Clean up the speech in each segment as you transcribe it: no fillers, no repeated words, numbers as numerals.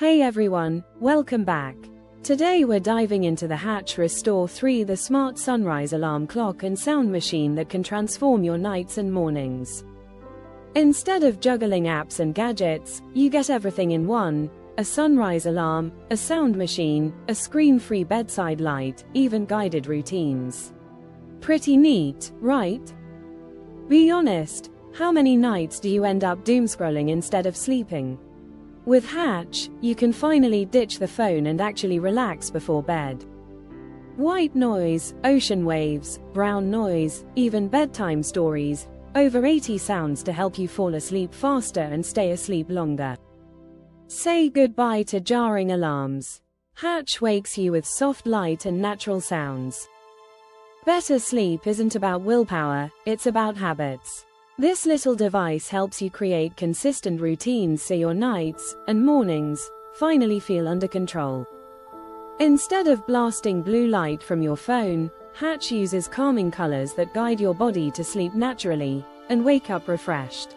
Hey everyone, welcome back. Today we're diving into the Hatch Restore 3, the smart sunrise alarm clock and sound machine that can transform your nights and mornings. Instead of juggling apps and gadgets, you get everything in one: a sunrise alarm, a sound machine, a screen-free bedside light, even guided routines. Pretty neat, right? Be honest, how many nights do you end up doomscrolling instead of sleeping? With Hatch, you can finally ditch the phone and actually relax before bed. White noise, ocean waves, brown noise, even bedtime stories, over 80 sounds to help you fall asleep faster and stay asleep longer. Say goodbye to jarring alarms. Hatch wakes you with soft light and natural sounds. Better sleep isn't about willpower, it's about habits. This little device helps you create consistent routines so your nights and mornings finally feel under control. Instead of blasting blue light from your phone, Hatch uses calming colors that guide your body to sleep naturally and wake up refreshed.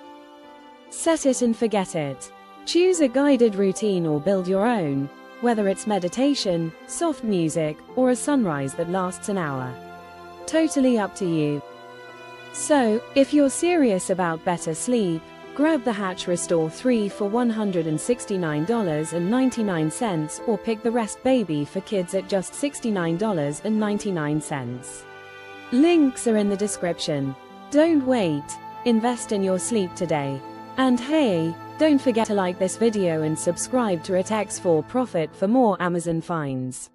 Set it and forget it. Choose a guided routine or build your own, whether it's meditation, soft music, or a sunrise that lasts an hour. Totally up to you. So, if you're serious about better sleep, grab the Hatch Restore 3 for $169.99 or pick the Rest Baby for kids at just $69.99. Links are in the description. Don't wait, invest in your sleep today. And hey, don't forget to like this video and subscribe to It X for Profit for more Amazon finds.